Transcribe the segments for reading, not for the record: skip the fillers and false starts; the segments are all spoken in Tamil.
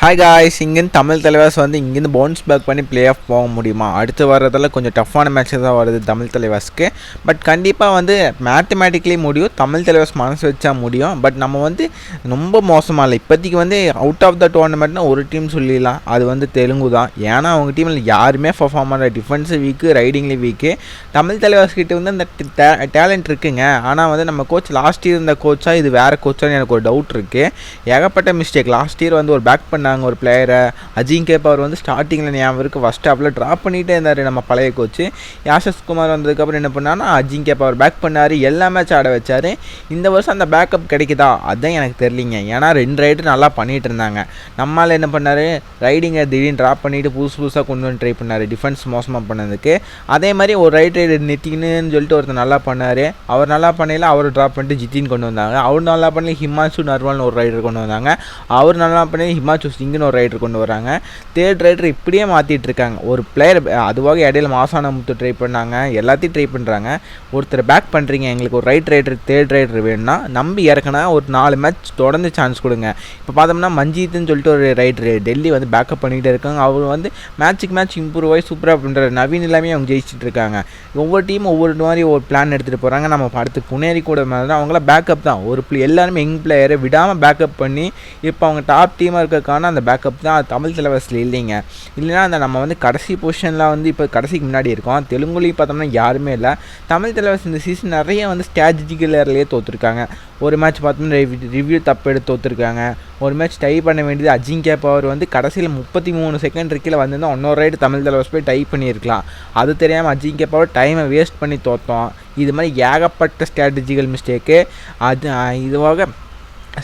ஹாய் காய்ஸ், இங்கேருந்து தமிழ் தலைவாஸ் வந்து இங்கேருந்து பவுன்ஸ் பேக் பண்ணி பிளே ஆஃப் போக முடியுமா? அடுத்து வர்றதில் கொஞ்சம் டஃப்பான மேட்சஸ் தான் வருது தமிழ் தலைவாஸ்க்கு. பட் கண்டிப்பாக வந்து மேத்தமேட்டிக்கலி முடியும், தமிழ் தலைவாஸ் மனசு வச்சா முடியும். பட் நம்ம வந்து ரொம்ப மோசமாக இல்லை இப்போதைக்கு. வந்து அவுட் ஆஃப் த டோர்னமெண்ட்னா ஒரு டீம் சொல்லிடலாம், அது வந்து தெலுங்கு தான். ஏன்னா அவங்க டீமில் யாருமே பர்ஃபார்ம் பண்ணுற, டிஃபென்ஸு வீக்கு, ரைடிங்லேயும் வீக்கு. தமிழ் தலைவாஸ் கிட்டே வந்து அந்த டேலண்ட் இருக்குங்க. ஆனால் வந்து நம்ம கோச் லாஸ்ட் இயர் இருந்த கோச்சா இது வேறு கோச்சான்னு எனக்கு ஒரு டவுட் இருக்குது. ஏகப்பட்ட மிஸ்டேக். லாஸ்ட் இயர் வந்து ஒரு பேக் பண்ண ஒரு பிளேயரை அஜிங்கே பவர் வந்து ஸ்டார்டிங்கில் ஞாபகம் இருக்குது, ஃபஸ்ட் ஹாஃபில் ட்ராப் பண்ணிகிட்டே இருந்தார் நம்ம பழைய கோச்சு. யாஷஸ் குமார் வந்ததுக்கப்புறம் என்ன பண்ணார்னா அஜிங்கே பவர் பேக் பண்ணார், எல்லா மேட்ச் ஆட வச்சார். இந்த வருஷம் அந்த பேக்கப் கிடைக்குதா அதுதான் எனக்கு தெரியலிங்க. ஏன்னா 2 ரைடர் நல்லா பண்ணிகிட்டு இருந்தாங்க. நம்மளால் என்ன பண்ணார், ரைடிங்கை திடீர்னு ட்ராப் பண்ணிவிட்டு புதுசாக கொண்டு வந்து ட்ரை பண்ணார் டிஃபென்ஸ் மோசமாக பண்ணதுக்கு. அதே மாதிரி ஒரு ரைட் ரைடர் நித்தின்னு சொல்லிட்டு ஒருத்தர் நல்லா பண்ணார். அவர் நல்லா பண்ணல, அவர் ட்ராப் பண்ணிட்டு ஜித்தின் கொண்டு வந்தாங்க. அவர் நல்லா பண்ணி ஹிமான்சு நர்வால்னு ஒரு ரைடர் கொண்டு வந்தாங்க. அவர் நல்லா பண்ணி ஹிமாச்சு இங்கன்னு ஒரு ரைடர் கொண்டு வராங்க. தேர்ட் ரைடர் இப்படியே மாற்றிட்டு இருக்காங்க. ஒரு பிளேயர் அதுவாக இடையில மாசான முத்து ட்ரை பண்ணாங்க, எல்லாத்தையும் ட்ரை பண்ணுறாங்க. ஒருத்தர் பேக் பண்ணுறீங்க, எங்களுக்கு ஒரு ரைட் ரைடர் தேர்ட் ரைடர் வேணும்னா நம்பி இறக்குனா ஒரு 4 மேட்ச் தொடர்ந்து சான்ஸ் கொடுங்க. இப்போ பார்த்தோம்னா மஞ்சித்துன்னு சொல்லிட்டு ஒரு ரைடர் டெல்லி வந்து பேக்கப் பண்ணிகிட்டே இருக்காங்க. அவர் வந்து மேட்ச்சுக்கு மேட்ச் இம்ப்ரூவ் ஆகி சூப்பராக பண்ணுறாரு. நவீன் எல்லாமே அவங்க ஜெயிச்சிட்டு இருக்காங்க. ஒவ்வொரு டீமும் ஒவ்வொரு மாதிரி ஒரு பிளான் எடுத்துகிட்டு போகிறாங்க. நம்ம அடுத்து புனேரி கூட மாதிரி தான், அவங்களாம் பேக்கப் தான். ஒரு எல்லாருமே யங் பிளேயரை விடாமல் பேக்கப் பண்ணி இப்போ அவங்க டாப் டீமாக இருக்கிறதுக்கான அந்த பேக்கப் தான் தமிழ் தலைவாஸில் இல்லைங்க. இல்லைன்னா அந்த நம்ம வந்து கடைசி பொசிஷனில் வந்து இப்போ கடைசிக்கு முன்னாடி இருக்கோம். தெலுங்குலேயும் பார்த்தோம்னா யாருமே இல்லை. தமிழ் தலைவாஸ் இந்த சீசன் நிறைய வந்து ஸ்ட்ராட்டஜிக்கல் ஏர்லேயே தோற்றுருக்காங்க. ஒரு மேட்ச் பார்த்தோம்னா ரிவ்யூ தப்பு எடுத்து தோற்றுருக்காங்க. ஒரு மேட்ச் டை பண்ண வேண்டியது அஜிங்கே பவர் வந்து கடைசியில் 33 செகண்ட் கீழே வந்திருந்தால் இன்னொரு ரைடு தமிழ் தலைவாஸ் போய் டை பண்ணியிருக்கலாம். அது தெரியாமல் அஜிங்கே பவர் டைமை வேஸ்ட் பண்ணி தோற்றோம். இது மாதிரி ஏகப்பட்ட ஸ்ட்ராட்டஜிக்கல் மிஸ்டேக்கு. அது இதுவாக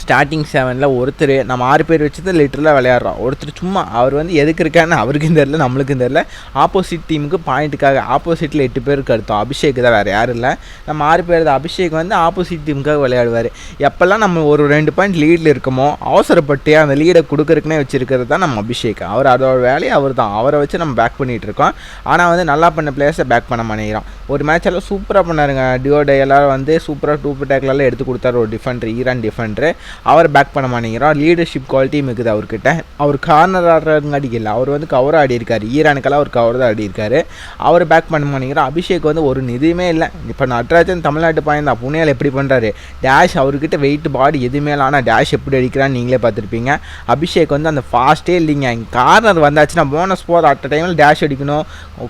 ஸ்டார்டிங் 7ல் ஒருத்தர் நம்ம 6 பேர் வச்சு தான் லிட்டரலாக விளையாடுறோம். ஒருத்தர் சும்மா அவர் வந்து எதுக்கு இருக்கான்னு அவருக்கும் தெரில, நம்மளுக்கும் தெரில. ஆப்போசிட் டீமுக்கு பாயிண்ட்டுக்காக ஆப்போசிட்டில் 8 பேருக்கு அடுத்தோம். அபிஷேக் தான், வேறு யாரும் இல்லை. நம்ம 6 பேர் தான். அபிஷேக் வந்து ஆப்போசிட் டீமுக்காக விளையாடுவார். எப்போல்லாம் நம்ம ஒரு 2 பாயிண்ட் லீடில் இருக்கமோ அவசரப்பட்டு அந்த லீடை கொடுக்குறக்குனே வச்சுருக்கிறது தான் நம்ம அபிஷேக். அவர் அதோட வேலையை அவர் தான். அவரை வச்சு நம்ம பேக் பண்ணிகிட்டு இருக்கோம். ஆனால் வந்து நல்லா பண்ண பிளேயர்ஸை பேக் பண்ண மாட்டேங்கிறோம். ஒரு மேட்ச் எல்லாம் சூப்பராக பண்ணாருங்க. டியோடே எல்லாம் வந்து சூப்பராக 2 டேக்லாம் எடுத்து கொடுத்தாரு. ஒரு டிஃபெண்டர், ஈரான் டிஃபெண்டரு, அவர் பேக் பண்ண மாட்டேங்கிறோம். லீடர்ஷிப் குவாலிட்டியும் இருக்குது அவர்கிட்ட. அவர் கார்னர் ஆடுறதுங்க அடிக்கல, அவர் வந்து கவர் ஆடி இருக்காரு. ஈரானுக்கெல்லாம் அவர் கவர் தான் ஆடி இருக்காரு. அவர் பேக் பண்ண மாட்டேங்கிறோம். அபிஷேக் வந்து ஒரு நிதியுமே இல்லை. இப்போ நட்ராஜன் தமிழ்நாட்டு பாயிண்ட் தான். புனேயில் எப்படி பண்ணுறாரு, டேஷ் அவர்கிட்ட வெயிட் பாடி எதுவுமே இல்லை. ஆனால் டேஷ் எப்படி அடிக்கிறான்னு நீங்களே பார்த்துருப்பீங்க. அபிஷேக் வந்து அந்த ஃபாஸ்ட்டே இல்லைங்க. கார்னர் வந்தாச்சுன்னா போனஸ் போகிற அட் டைமில் டேஷ் அடிக்கணும்,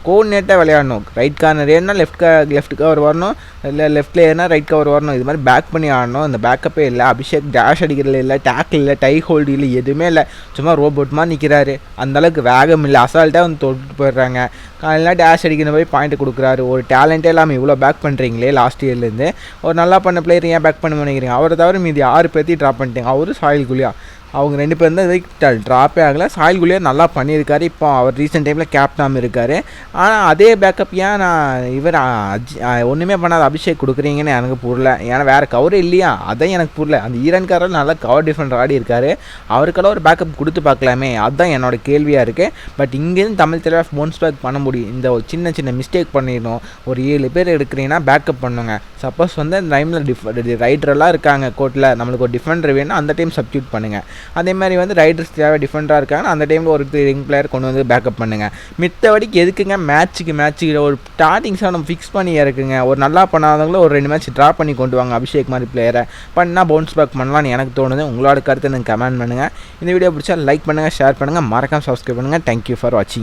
கோஆர்டினேட்டாக விளையாடணும். ரைட் கார்னர் ஏன்னா லெஃப்ட் கவர் வரணும், இல்லை லெஃப்ட்டில் ஏன்னா ரைட் கவர் வரணும். இது மாதிரி பேக் பண்ணி ஆடணும். இந்த பேக்கப்பே இல்லை. அபிஷேக் டேஷ் அடிக்கிறது இல்லை, டேக்கிள் இல்லை, டை ஹோல்டு இல்லை, எதுவுமே இல்லை. சும்மா ரோபோட் மாதிரி நிற்கிறாரு. அந்தளவுக்கு வேகம் இல்லை, அசால்ட்டாக வந்து தொட்டு போயிடுறாங்க. காலையில் டேஷ் அடிக்கிற போய் பாயிண்ட் கொடுக்குறாரு. ஒரு டேலண்ட்டே இல்லாமல் இவ்வளோ பேக் பண்ணுறீங்களே லாஸ்ட் இயர்லேருந்து. ஒரு நல்லா பண்ண பிளேயர் ஏன் பேக் பண்ண நினைக்கிறீங்க? அவரை தவிர மீதி 6 பேர்த்தையும் ட்ராப் பண்ணிட்டீங்க. அவரு சாயில் குலியா, அவங்க 2 பேர் தான் ட்ராப்பே ஆகலை. சாயில் குலியா நல்லா பண்ணியிருக்காரு. இப்போ அவர் ரீசெண்ட் டைமில் கேப்டனாக இருக்கார். ஆனால் அதே பேக்கப் ஏன் நான் இவர் ஒன்றுமே பண்ணாத அபிஷேக் கொடுக்குறீங்கன்னு எனக்கு புரியல. ஏன்னா வேறு கவரே இல்லையா, அதான் எனக்கு புரியல. அந்த ஈரான்காரர் நல்லா கவர் டிஃபெண்டர் ஆடி இருக்காரு. அவருக்கெல்லாம் ஒரு பேக்கப் கொடுத்து பார்க்கலாமே, அதுதான் என்னோட கேள்வியாக இருக்குது. பட் இங்கேருந்து தமிழ் தலைவாஸ் பவுன்ஸ் பேக் பண்ண முடியும். இந்த ஒரு சின்ன மிஸ்டேக் பண்ணிடணும். ஒரு 7 பேர் எடுக்கிறீங்கன்னா பேக்கப் பண்ணுங்க. சப்போஸ் வந்து அந்த டைமில் ரைடரெல்லாம் இருக்காங்க கோர்ட்டில், நம்மளுக்கு ஒரு டிஃபெண்டர் வேணும், அந்த டைம் சப்ஸ்டியூட் பண்ணுங்கள். அதே மாதிரி வந்து ரைடர்ஸ் தேவை டிஃபெண்டராக இருக்காங்க, அந்த டைமில் ஒரு யங் பிளேயர் கொண்டு வந்து பேக்கப் பண்ணுங்கள். மித்தபடிக்கு எதுக்குங்க மேட்ச்சுக்கு ஒரு ஸ்டார்டிங்ஸாக நம்ம ஃபிக்ஸ் பண்ணி இறக்குங்க. ஒரு நல்லா பண்ணாதவங்களும் ஒரு 2 மேட்ச் ட்ரா பண்ணி கொண்டு வாங்க. அபிஷேக் மாதிரி பிளேயரை பண்ணால் பவுன்ஸ் பேக் பண்ணலான்னு எனக்கு தோணுது. உங்களோட கருத்தை எனக்கு கமெண்ட் பண்ணுங்கள். இந்த வீடியோ பிடிச்சா லைக் பண்ணுங்கள், ஷேர் பண்ணுங்கள், மறக்காம சப்ஸ்கிரைப் பண்ணுங்கள். தேங்க்யூ ஃபார் வாட்சிங்.